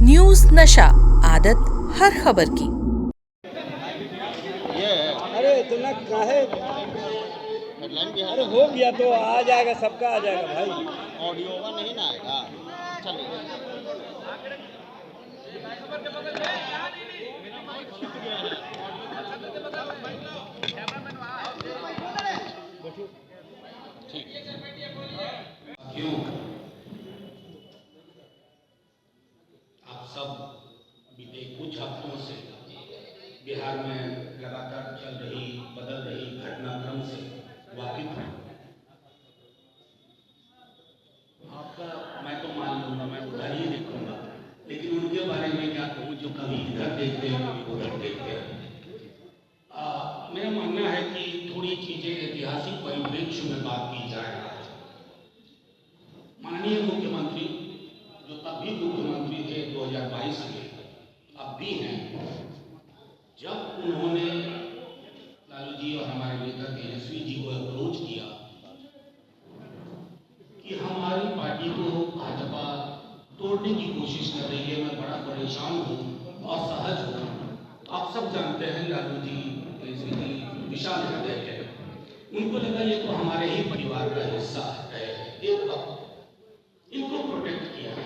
News नशा, आदत हर खबर की। अरे इतना काहे हेडलाइन भी अरे हो गया तो आ जाएगा, सबका आ जाएगा भाई। ऑडियो का नहीं ना आएगा। चलिए ठीक। क्यों आप सब बीते कुछ हफ्तों से बिहार में लगातार चल रही बदल रही घटनाक्रम से वाकिफ हैं। आपका मैं तो मान लूंगा, मैं उधर ही देखूंगा, लेकिन उनके बारे में क्या कहूँ जो कभी इधर देखते हैं कभी उधर देखते हैं। मेरा मानना है कि थोड़ी चीजें ऐतिहासिक परिप्रेक्ष्य में बात की जाए। माननीय मुख्यमंत्री जो तब भी मुख्यमंत्री थे 2022 में, अब भी हैं, जब उन्होंने लालू जी और हमारे नेता तेजस्वी जी को अप्रोच किया कि हमारी पार्टी को भाजपा तोड़ने की कोशिश कर रही है, मैं बड़ा परेशान हूँ, असहज हूँ। आप सब जानते हैं लालू जी तेजस्वी जी विशाल हृदय है, उनको लगा ये तो हमारे ही परिवार का हिस्सा है, एक वक्त इनको प्रोटेक्ट किया है।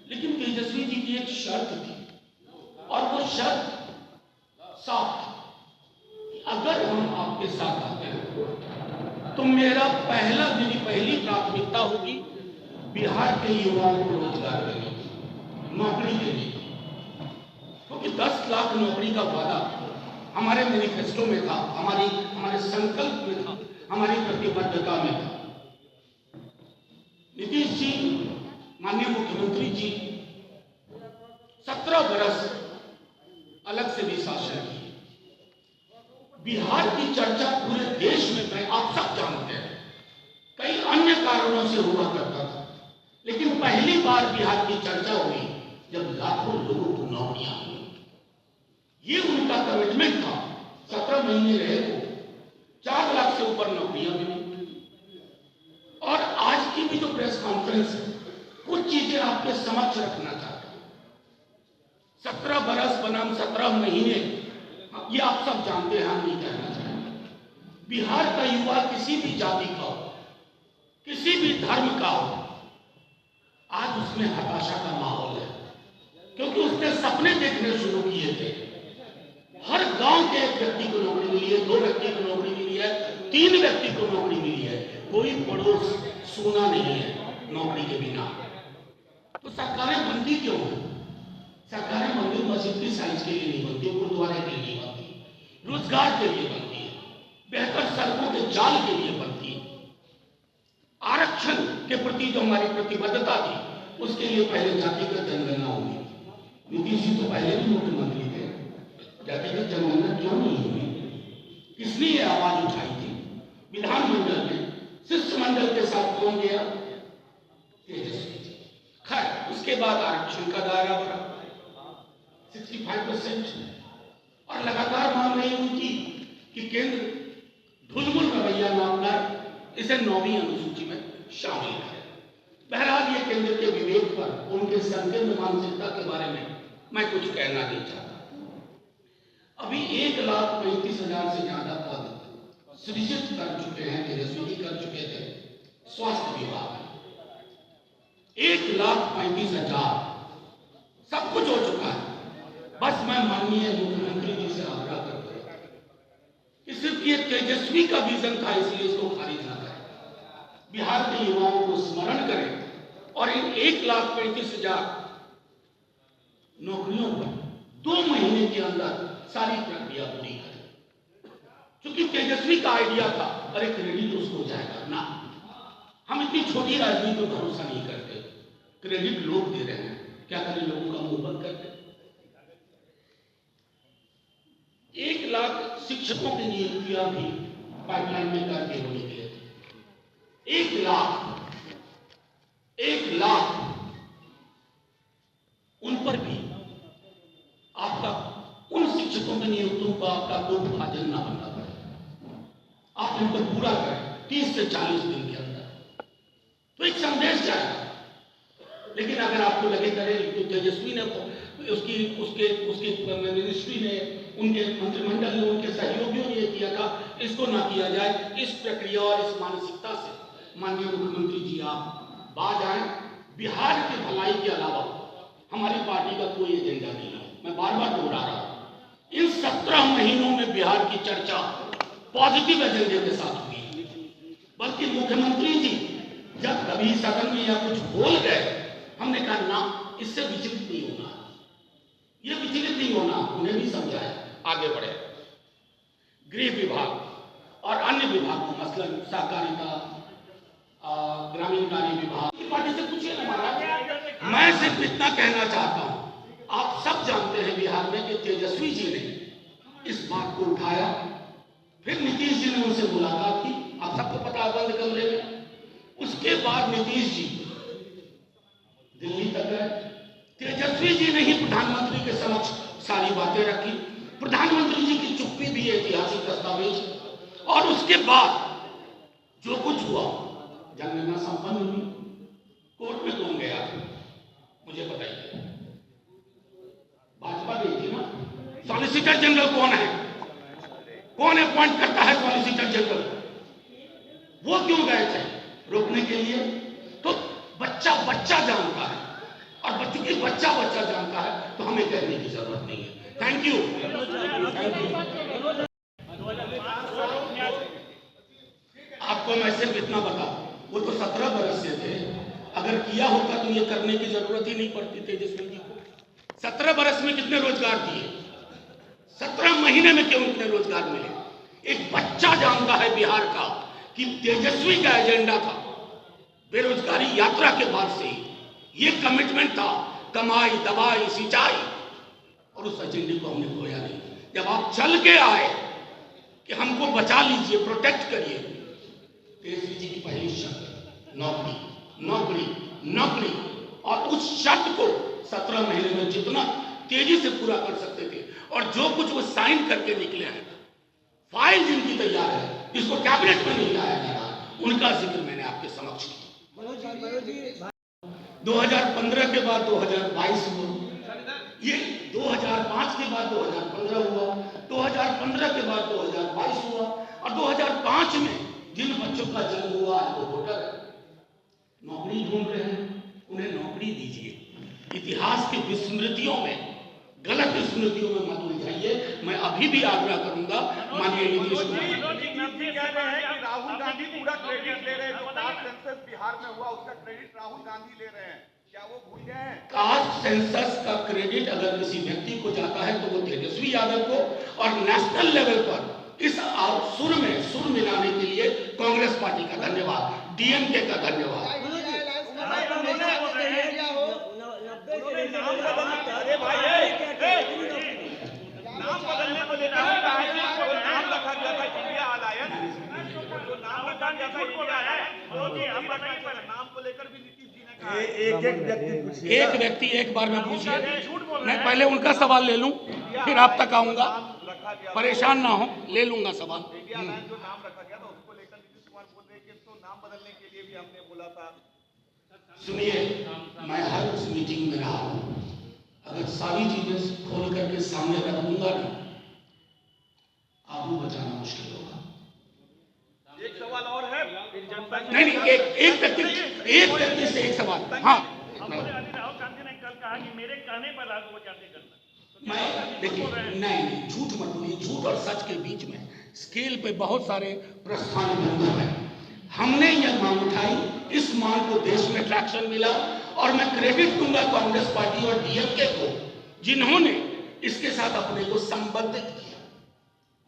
लेकिन तेजस्वी जी की एक शर्त थी और वो शर्त साफ थी, अगर हम आपके साथ आते हैं तो मेरी पहली प्राथमिकता होगी बिहार के युवाओं को रोजगार देने की, नौकरी देने की, क्योंकि 10 लाख नौकरी का वादा हमारे मैनिफेस्टो में था, हमारे संकल्प में था, हमारी प्रतिबद्धता में था। नीतीश जी, माननीय मुख्यमंत्री जी 17 बरस अलग से भी शासन किए। बिहार की चर्चा पूरे देश में आप सब जानते हैं, कई अन्य कारणों से हुआ करता था, लेकिन पहली बार बिहार की चर्चा हुई जब लाखों लोगों को नौकरियां हुई। ये उनका कमिटमेंट था। 17 महीने रहे वो, 4 लाख से ऊपर नौकरियां मिली। और आज की भी जो प्रेस कॉन्फ्रेंस है, कुछ चीजें आपके समक्ष रखना चाहता हूं। 17 बरस बनाम 17 महीने, ये आप सब जानते हैं, हम नहीं कहना चाहेंगे। बिहार का युवा किसी भी जाति का हो, किसी भी धर्म का हो, आज उसमें हताशा का माहौल है, क्योंकि उसने सपने देखने शुरू किए थे। हर गांव के एक व्यक्ति को नौकरी मिली है, 2 व्यक्ति को नौकरी मिली है, 3 व्यक्ति को नौकरी मिली है, कोई पड़ोस सूना नहीं है नौकरी के बिना। तो सरकारें बनती क्यों है? सरकारें मंदिर मस्जिद की साइज के लिए नहीं बनती, गुरुद्वारे के लिए बनती, रोजगार के लिए बनती है, बेहतर सड़कों के जाल के लिए बनती है। आरक्षण के प्रति जो हमारी प्रतिबद्धता थी, उसके लिए पहले जातिगत जनगणना होगी। नीतीश जी तो पहले भी मुख्यमंत्री थे, जातिगत जनगणना क्यों नहीं हुई? किसने ये आवाज उठाई थी? विधानमंडल में शिष्टमंडल के साथ कौन गया? तेजस्वी जी। खैर, उसके बाद आरक्षण का दायरा बढ़ा 65%, और लगातार मांग रही उनकी कि केंद्र ढुलमुल रवैया न अपनाए, इसे 9वीं अनुसूची में शामिल है। बहरहाल ये केंद्र के विवेक पर, उनके संकीर्ण मानसिकता के बारे में मैं कुछ कहना नहीं चाहता। अभी 1,35,000 से ज्यादा पद सृजित कर चुके हैं, तेजस्वी जी कर चुके थे स्वास्थ्य विभाग में। 1,35,000 सब कुछ हो चुका है। बस मैं माननीय मुख्यमंत्री जी से आग्रह करता हूं कि सिर्फ ये तेजस्वी का विजन था, इसलिए इसको खारिज ना करें। बिहार के युवाओं को स्मरण करें और इन 1,35,000 नौकरियों पर 2 महीने के अंदर सारी प्रक्रिया पूरी करें। क्योंकि तेजस्वी का आइडिया था, अरे क्रेडिट उसको जाएगा ना, हम इतनी छोटी राजनीति पर भरोसा नहीं करते, क्रेडिट लोग दे रहे हैं, क्या करें, लोगों का मुंह बंद करते। 1 लाख शिक्षकों की नियुक्तियां भी पाइपलाइन में करके होने के लिए थे। 1 लाख उन पर भी आपका, उन शिक्षकों की नियुक्तियों का आपका कोई विभाजन ना बनना पड़े, आप उनको पूरा करें 30 से 40 दिन के अंदर, तो एक संदेश जाएगा। लेकिन अगर आपको लगे करे तेजस्वी ने उसकी उसके उसके मिनिस्ट्री ने, उनके मंत्रिमंडल ने, उनके सहयोगियों ने ये किया था, इसको ना किया जाए। इस प्रक्रिया और इस मानसिकता से माननीय मुख्यमंत्री जी आप बाज आए। बिहार की भलाई के अलावा हमारी पार्टी का कोई एजेंडा नहीं है। मैं बार बार दोहरा रहा हूं, इन 17 महीनों में बिहार की चर्चा पॉजिटिव एजेंडे के साथ हुई, बल्कि मुख्यमंत्री जी जब कभी सदन में या कुछ बोल गए, हमने कहा ना, इससे विचलित नहीं होना, ये विचलित नहीं होना, उन्हें भी समझाया, आगे बढ़े। गृह विभाग और अन्य विभागों, मसलन सहकारिता, ग्रामीण कार्य विभाग की पार्टी से पूछिए ना महाराज। मैं सिर्फ इतना कहना चाहता हूं, आप सब जानते हैं बिहार में कि तेजस्वी जी ने इस बात को उठाया, फिर नीतीश जी ने उनसे मुलाकात की, आप सबको पता है, बंद कमरे में। उसके बाद नीतीश जी दिल्ली तक गए, तेजस्वी जी ने ही प्रधानमंत्री के समक्ष सारी बातें रखी। प्रधानमंत्री जी की चुप्पी भी ऐतिहासिक दस्तावेज। और उसके बाद जो कुछ हुआ, जनगणना संपन्न हुई, कोर्ट में कौन गया था मुझे बताइए? भाजपा गई थी ना। सॉलिसिटर जनरल कौन है? कौन अपॉइंट करता है सॉलिसिटर जनरल? वो क्यों गए थे? रोकने के लिए। तो बच्चा बच्चा जानता है, और बच्चों की बच्चा बच्चा जानता है, तो हमें कहने की जरूरत नहीं है। Thank you. आपको मैं सिर्फ इतना बता, वो तो 17 बरस से थे, अगर किया होता तो ये करने की जरूरत ही नहीं पड़ती तेजस्वी जी को। 17 बरस में कितने रोजगार दिए? 17 महीने में क्यों इतने रोजगार मिले? एक बच्चा जानता है बिहार का कि तेजस्वी का एजेंडा था बेरोजगारी यात्रा के बाद से ही ये कमिटमेंट था, कमाई, दवाई, सिंचाई, और उस एजेंडे को हमने खोया नहीं। जब आप चल के आए कि हमको बचा लीजिए, प्रोटेक्ट करिए, तेजस्वी जी की पहली शर्त नौकरी, नौकरी, नौकरी, और उस शर्त को 17 महीने में जितना तेजी से पूरा कर सकते थे, और जो कुछ वो साइन करके निकले हैं, फाइल जिनकी तैयार है, इसको कैबिनेट में नहीं लाया जा रहा, उनका जिक्र मैंने आपके समक्ष किया। 2015 के बाद 2022 हुआ, ये 2005 के बाद 2015 हुआ, 2015 के बाद 2022 हुआ, और 2005 में जिन बच्चों का जन्म हुआ है वो वोटर नौकरी ढूंढ रहे हैं, उन्हें नौकरी दीजिए। इतिहास की विस्मृतियों में, गलत स्मृतियों में मत उलझाइए। मैं अभी भी आग्रह करूंगा माननीय नीतीश कुमार, राहुल गांधी पूरा क्रेडिट ले रहे हैं, जो कास्ट सेंसस बिहार में हुआ उसका क्रेडिट राहुल गांधी ले रहे हैं, क्या वो भूल गए हैं? कास्ट सेंसस का क्रेडिट अगर किसी व्यक्ति को जाता है तो वो तेजस्वी यादव को, और नेशनल लेवल पर इस सुर में सुर मिलाने के लिए कांग्रेस पार्टी का धन्यवाद, डीएमके का धन्यवाद। नाम बदलने को लेकर नाम रखा गया था इंडिया अलायंस, जो नाम रखा गया था इंडिया है, नाम को लेकर भी नीतीश जी ने कहा। एक व्यक्ति एक बार में पूछिए, मैं पहले उनका सवाल ले लूं, फिर आप तक आऊंगा, परेशान ना हो, ले लूंगा सवाल। इंडिया अलायंस जो नाम रखा गया था उसको लेकर नीतीश कुमार बोल रहे कि तो नाम बदलने के लिए भी हमने बोला था। सुनिए, मैं हर उस मीटिंग में रहा हूं, अगर सारी चीजें खोल करके सामने रख दूंगा ना, आबू बचाना मुश्किल होगा। एक सवाल और है, नहीं, एक व्यक्ति से एक सवाल। हाँ, राहुल गांधी ने कल कहा कि मेरे कहने पर लागू हो जाते करना। मैं देखिए, नहीं, झूठ मत बोलिए। झूठ और सच के बीच में स्केल पे बहुत सारे प्रस्थान बिंदु हैं। हमने यह मांग उठाई, इस मांग को देश में ट्रैक्शन मिला, और मैं क्रेडिट दूंगा कांग्रेस पार्टी और डीएमके को, जिन्होंने इसके साथ अपने को संबद्ध किया।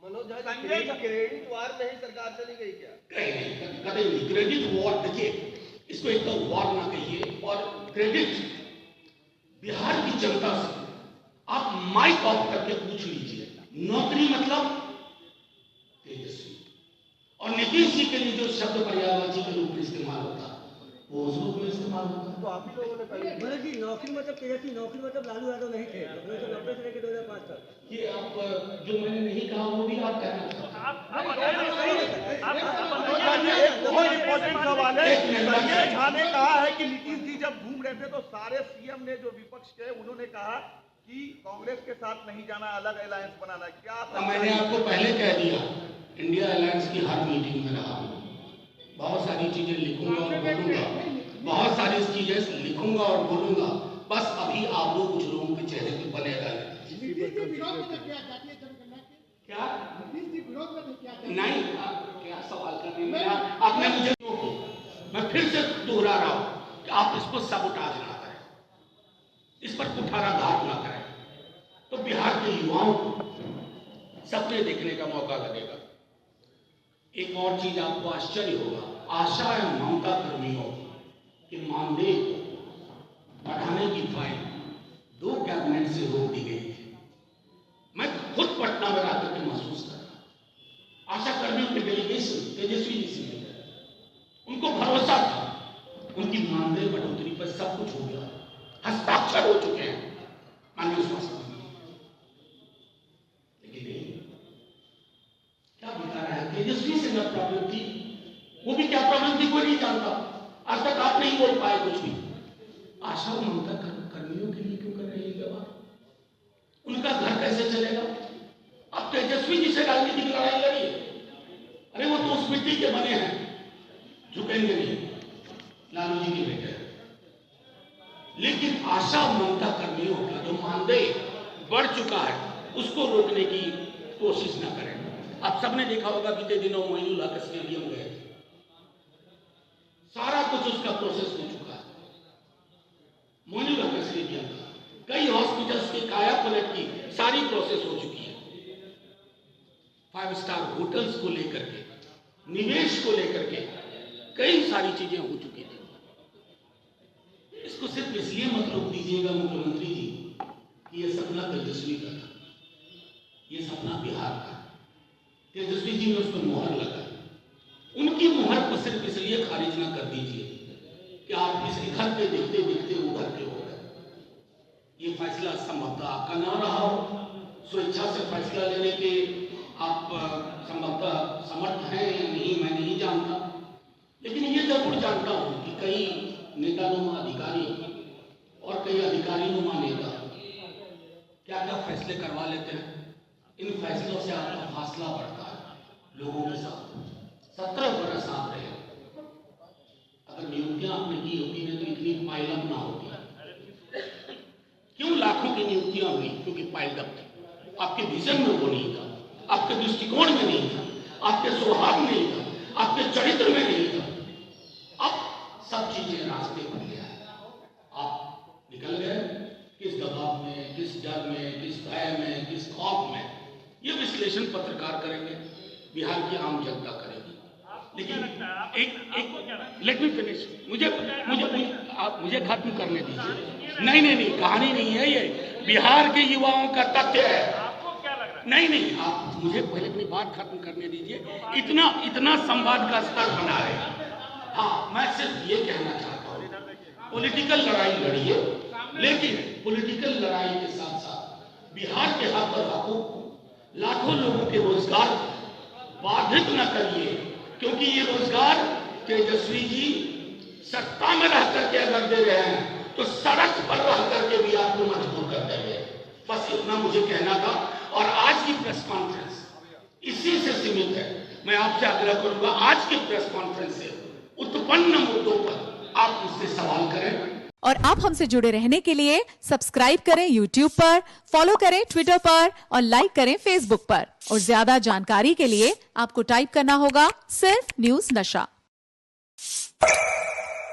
क्रेडिट वार नहीं सरकार चली गई क्या? कभी नहीं क्रेडिट वॉर, देखिए इसको एक तो वॉर ना कहिए, और क्रेडिट बिहार की जनता से आप माइक ऑफ करके पूछ लीजिए, नौकरी मतलब तेजस्वी, और नीतीश जी के लिए जो शब्द पर्यायवाची के रूप में इस्तेमाल होता वो उस रूप में इस्तेमाल होता। तो आप ही लोगों ने पहले जी नौकरी मतलब तेजस्वी, नौकरी मतलब लालू यादव नहीं थे 1990 से लेकर 2005 तक। ये आप जो मैंने नहीं कहा वो भी आप कहना चाहते बहुत इंपॉर्टेंट सवाल है। संजय झा ने कहा है कि नीतीश जी जब घूम रहे थे तो सारे सीएम ने जो विपक्ष के उन्होंने कहा कि कांग्रेस के साथ नहीं जाना, अलग अलायंस बनाना। क्या तो मैंने आपको पहले कह दिया, इंडिया अलायंस की हर मीटिंग में रहा हूं, बहुत सारी चीजें लिखूंगा और बोलूंगा, बहुत सारी चीजें लिखूंगा और बोलूंगा। बस अभी आप लोग कुछ लोगों के चेहरे पे बनेगा क्या नहीं, क्या सवाल कर रहे हैं आपने मुझे? मैं फिर से दोहरा रहा हूं कि आप इसको सबुटाज ना करें, इस पर कुठाराघात ना करें, तो बिहार के युवाओं को सपने देखने का मौका लगेगा। एक और चीज आपको आश्चर्य होगा, आशा एवं ममता कर्मियों के मानदेय बढ़ाने की फाइल 2 कैबिनेट से रोक दी गई थी। मैं खुद पटना में आकर के महसूस कर रहा, आशा कर्मियों के डेलीगेशन तेजस्वी जी से मिले, उनको भरोसा था, उनकी मानदेय बढ़ोतरी पर सब कुछ हो गया, हस्ताक्षर हो चुके हैं माननीय स्वास्थ्य मंत्री। लेकिन क्या बता रहा है, तेजस्वी से न प्रॉब्लम थी, वो भी क्या प्रॉब्लम थी कोई नहीं जानता, आज तक आप नहीं बोल पाए कुछ भी। आशा और ममता कर्मियों के लिए क्यों कर रही है व्यवहार? उनका घर कैसे चलेगा? अब तेजस्वी जी से राजनीतिक लड़ाई लड़ी, अरे वो तो उस मिट्टी के बने हैं, झुकेंगे नहीं, लालू जी के बेटे। लेकिन आशा ममता कर्मियों का जो मानदेय बढ़ चुका है उसको रोकने की कोशिश न करें। आप सबने देखा होगा बीते दिनों मोइनुल हक स्टेडियम गए थे, सारा कुछ उसका प्रोसेस हो चुका है। मोइनुल हक स्टेडियम का कई हॉस्पिटल्स की काया पलट की सारी प्रोसेस हो चुकी है। 5 स्टार होटल्स को लेकर के, निवेश को लेकर के कई सारी चीजें हो चुकी थी। इसको सिर्फ इसलिए मत रोक दीजिएगा मुख्यमंत्री जी कि ये सपना तेजस्वी का था, ये सपना बिहार का। तेजस्वी जी ने उस पर मोहर लगाई, उनकी मोहर को सिर्फ इसलिए खारिज ना कर दीजिए कि आप इस इधर पे देखते देखते उधर पे हो गए। ये फैसला संभवतः आपका ना रहा हो, स्वेच्छा से फैसला लेने के आप संभवतः समर्थ हैं या नहीं मैं नहीं जानता, लेकिन ये जरूर जानता हूं कि कई नेतानुमा अधिकारी और कई अधिकारी-नुमा नेता क्या क्या फैसले करवा लेते हैं। इन फैसलों से आपका फासला बढ़ता है लोगों के साथ। 17 बरस आप रहे, अगर नियुक्तियां आपने की होती है तो इतनी पाइलअप ना होती। क्यों लाखों की नियुक्तियां हुई? क्योंकि पाइलअप थी, आपके विजन में वो नहीं था, आपके दृष्टिकोण में नहीं था, आपके स्वभाव में नहीं था, आपके चरित्र में नहीं था। अब सब चीजें रास्ते पर ले आए, आप निकल गए। किस दबाव में, किस डर में, किस भय में, किस खौफ में, ये विश्लेषण पत्रकार करेंगे, बिहार की आम जनता करेगी। लेकिन एक लेट मी फिनिश, मुझे खत्म करने दीजिए। नहीं, कहानी नहीं है ये, बिहार के युवाओं का तथ्य है। नहीं, आप मुझे पहले अपनी बात खत्म करने दीजिए। इतना संवाद का स्तर बना है। हाँ, मैं सिर्फ ये कहना चाहता हूँ, पॉलिटिकल लड़ाई लड़िए, लेकिन पॉलिटिकल लड़ाई के साथ साथ बिहार के हक और हकूक को, लाखों लोगों के रोजगार बाधित न करिए, क्योंकि ये रोजगार तेजस्वी जी सत्ता में रह करके अगर दे रहे हैं तो सड़क पर रह करके भी आपको मजबूर कर देंगे। बस इतना मुझे कहना था। और आज की प्रेस कॉन्फ्रेंस इसी से सीमित है। मैं आपसे आग्रह करूंगा, आज की प्रेस कॉन्फ्रेंस से उत्पन्न मुद्दों पर आप मुझसे सवाल करें। और आप हमसे जुड़े रहने के लिए सब्सक्राइब करें YouTube पर, फॉलो करें Twitter पर और लाइक करें Facebook पर। और ज्यादा जानकारी के लिए आपको टाइप करना होगा सिर्फ न्यूज़ नशा।